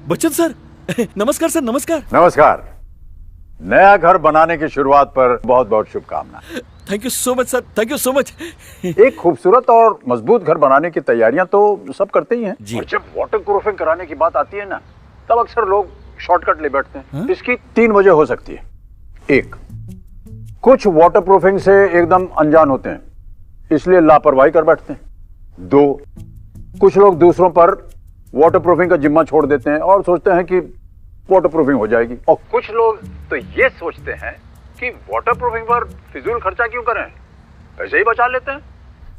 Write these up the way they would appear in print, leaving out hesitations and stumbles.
Bachchan sir, नमस्कार sir. नमस्कार। नमस्कार। नया घर बनाने की शुरुआत पर बहुत बहुत शुभकामना। Thank you so much sir, thank you so much. एक खूबसूरत और मजबूत घर बनाने की तैयारियां तो सब करते ही हैं जी। और जब वाटर प्रूफिंग कराने की बात आती है ना, तब अक्सर लोग शॉर्टकट ले बैठते हैं। इसकी 3 वजह हो सकती है। 1, कुछ वाटर प्रूफिंग से एकदम अनजान होते हैं, इसलिए लापरवाही कर बैठते हैं। 2, कुछ लोग दूसरों पर वाटर प्रूफिंग का जिम्मा छोड़ देते हैं और सोचते हैं कि वाटर प्रूफिंग हो जाएगी। और कुछ लोग तो ये सोचते हैं कि वाटर प्रूफिंग पर फिजूल खर्चा क्यों करें, ऐसे ही बचा लेते हैं।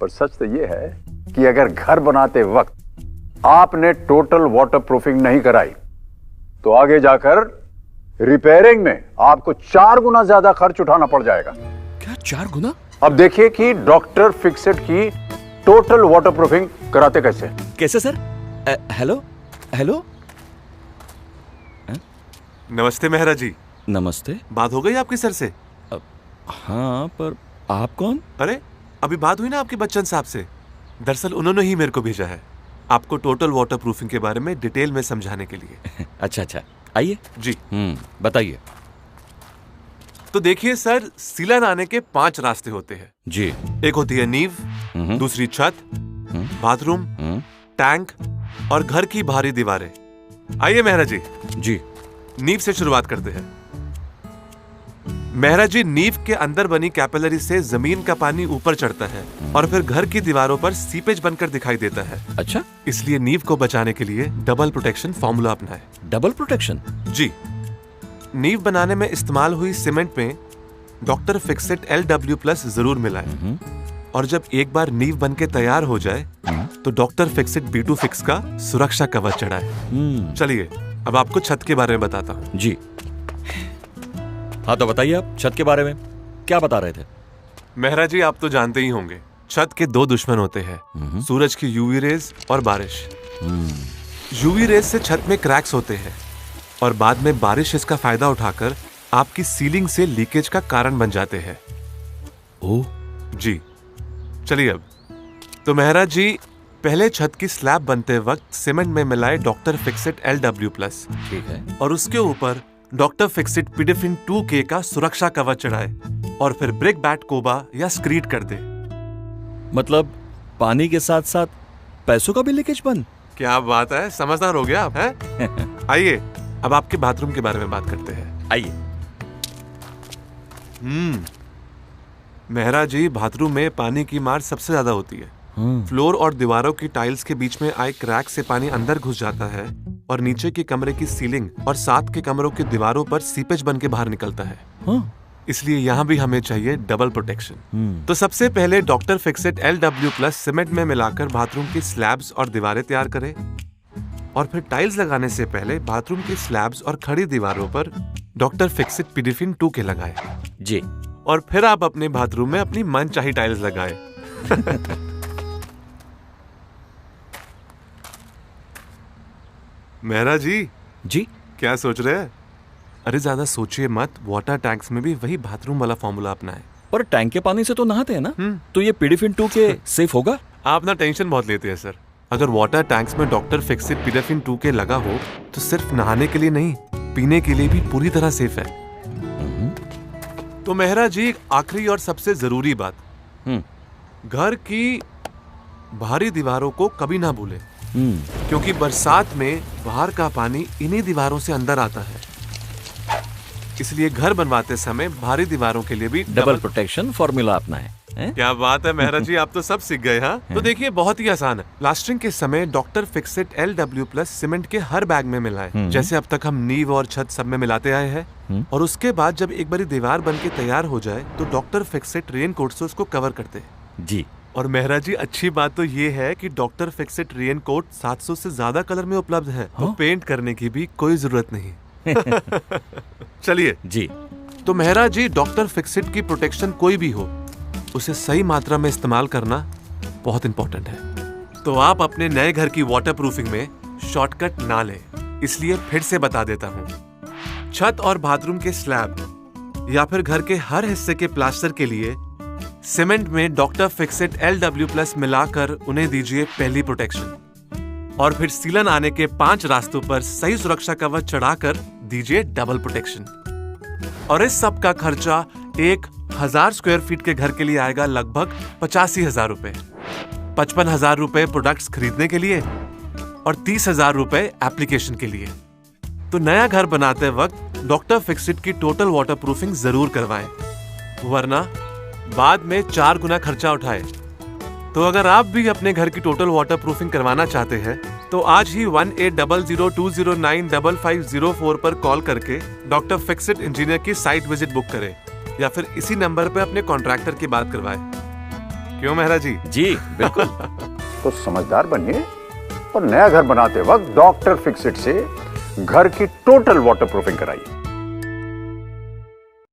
पर सच तो ये है कि अगर घर बनाते वक्त आपने टोटल वाटर प्रूफिंग नहीं कराई तो आगे जाकर रिपेयरिंग में आपको 4 गुना ज्यादा खर्च उठाना पड़ जाएगा। क्या 4 गुना? अब देखिए कि डॉक्टर फिक्सेट की टोटल वाटर प्रूफिंग कराते कैसे। कैसे सर? Hello hello. नमस्ते मेहरा जी। नमस्ते। बात हो गई आपकी सर से? हाँ, पर आप कौन? अरे अभी बात हुई ना आपके बच्चन साहब से। दरअसल उन्होंने ही मेरे को भेजा है आपको टोटल वाटर प्रूफिंग के बारे में डिटेल में समझाने के लिए। अच्छा अच्छा, आइए जी। बताइए। तो देखिए सर, सीलन आने के 5 रास्ते होते हैं जी। एक होती है नींव, दूसरी छत, बाथरूम, टैंक और घर की बाहरी दीवारें। आइए मेहरा जी। जी। नींव से शुरुआत करते हैं। मेहरा जी, नींव के अंदर बनी कैपिलरी से जमीन का पानी ऊपर चढ़ता है और फिर घर की दीवारों पर सीपेज बनकर दिखाई देता है। अच्छा, इसलिए नींव को बचाने के लिए डबल प्रोटेक्शन फॉर्मूला अपनाएं। Double protection? जी। नींव बनाने में इस्तेमाल हुई सीमेंट में डॉक्टर फिक्सेट LW+ जरूर मिलाएं और जब एक बार नींव बनके तैयार हो जाए तो डॉक्टर फिक्सेट B2 फिक्स का सुरक्षा कवच चढ़ाएं। चलिए अब आपको छत के बारे में बताता हूँ। जी। हाँ तो बताइए, आप छत के बारे में क्या बता रहे थे? मेहरा जी, आप तो जानते ही होंगे छत के 2 दुश्मन होते हैं, सूरज की यूवी रेज और बारिश। यूवी रेज से छत में क्रैक्स होते हैं और बाद में बारिश इसका फायदा उठाकर आपकी सीलिंग से लीकेज का कारण बन जाते हैं। ओह जी। चलिए अब तो मेहरा जी, पहले छत की स्लैब बनते वक्त सीमेंट में मिलाए डॉक्टर फिक्सेट LW+, ठीक है, और उसके ऊपर डॉक्टर फिक्सेट पिडेफिन 2K का सुरक्षा कवच चढ़ाए और फिर ब्रिक बैट कोबा या स्क्रीड कर दे। मतलब पानी के साथ साथ पैसों का भी लीकेज बंद? क्या बात है, समझदार हो गया आप हैं? आइए अब आपके बाथरूम के बारे में बात करते हैं। आइए। मेहरा जी, बाथरूम में पानी की मार सबसे ज्यादा होती है। फ्लोर और दीवारों की टाइल्स के बीच में आए क्रैक से पानी अंदर घुस जाता है और नीचे के कमरे की सीलिंग और साथ के कमरों की दीवारों पर सीपेज बन के बाहर निकलता है। इसलिए यहाँ भी हमें चाहिए डबल प्रोटेक्शन। तो सबसे पहले डॉक्टर फिक्सेट LW+ सीमेंट में मिलाकर बाथरूम की स्लैब्स और दीवारें तैयार करें और फिर टाइल्स लगाने से पहले बाथरूम की स्लैब्स और खड़ी दीवारों पर डॉक्टर फिक्सेट पिडेफिन 2K लगाएं। जी। और फिर आप अपने बाथरूम में अपनी मनचाही टाइल्स लगाएं। मेहरा जी। जी। क्या सोच रहे हैं? अरे ज्यादा सोचिए मत, वाटर टैंक्स में भी वही बाथरूम वाला फॉर्मूला अपनाएं। पर टैंक के पानी से तो नहाते हैं ना, तो ये पिडेफिन 2K सेफ होगा? आप ना टेंशन बहुत लेते हैं सर। अगर वाटर टैंक्स में डॉक्टर फिक्सेट पिडेफिन 2K लगा हो तो सिर्फ नहाने के लिए नहीं, पीने के लिए भी पूरी तरह सेफ है। तो मेहरा जी, आखिरी और सबसे जरूरी बात, घर की बाहरी दीवारों को कभी ना भूलें, क्योंकि बरसात में बाहर का पानी इन्हीं दीवारों से अंदर आता है। इसलिए घर बनवाते समय बाहरी दीवारों के लिए भी डबल प्रोटेक्शन फॉर्मूला अपनाएं। क्या बात है मेहरा जी, आप तो सब सीख गए। हाँ तो देखिए, बहुत ही आसान है। प्लास्टरिंग के समय डॉक्टर फिक्सेट LW+ सीमेंट के हर बैग में मिलाएं, जैसे अब तक हम नींव और छत सब में मिलाते आए हैं। और उसके बाद जब एक बारी दीवार बन के तैयार हो जाए तो डॉक्टर फिक्सेट रेनकोट से उसको कवर करते हैं। जी। और मेहरा जी, अच्छी बात तो ये है कि डॉक्टर फिक्सेट रेनकोट 700 से ज्यादा कलर में उपलब्ध है, तो पेंट करने की भी कोई जरूरत नहीं। चलिए जी। तो मेहरा जी, डॉक्टर फिक्सेट की प्रोटेक्शन कोई भी हो, उसे सही मात्रा में इस्तेमाल करना बहुत इंपॉर्टेंट है। तो आप अपने नए घर की वाटर प्रूफिंग में शॉर्टकट ना लें, इसलिए फिर से बता देता हूँ। छत और बाथरूम के स्लैब या फिर घर के हर हिस्से के प्लास्टर के लिए सीमेंट में डॉक्टर फिक्सेट LW+ मिलाकर उन्हें दीजिए पहली प्रोटेक्शन। और फिर सीलन आने के 5 रास्तों पर सही सुरक्षा कवच चढ़ाकर दीजिए डबल प्रोटेक्शन। और इस सब का खर्चा 1000 स्क्वायर फीट के घर के लिए आएगा लगभग 85,000 रुपए। 55,000 रुपए प्रोडक्ट्स खरीदने के लिए और 30,000 रुपए एप्लीकेशन के लिए। तो नया घर बनाते वक्त डॉक्टर फिक्सिट की टोटल वाटरप्रूफिंग जरूर करवाएं, वरना बाद में 4 गुना खर्चा उठाए। तो अगर आप भी अपने घर की टोटल वाटरप्रूफिंग करवाना चाहते हैं तो आज ही 180020095504 पर कॉल करके डॉक्टर फिक्सिट इंजीनियर की साइट विजिट बुक करें या फिर इसी नंबर पर अपने कॉन्ट्रैक्टर की बात करवाएं। क्यों मेहरा जी? जी बिल्कुल। तो समझदार बनिए और नया घर बनाते वक्त डॉक्टर फिक्सिट से घर की टोटल वाटरप्रूफिंग कराइए।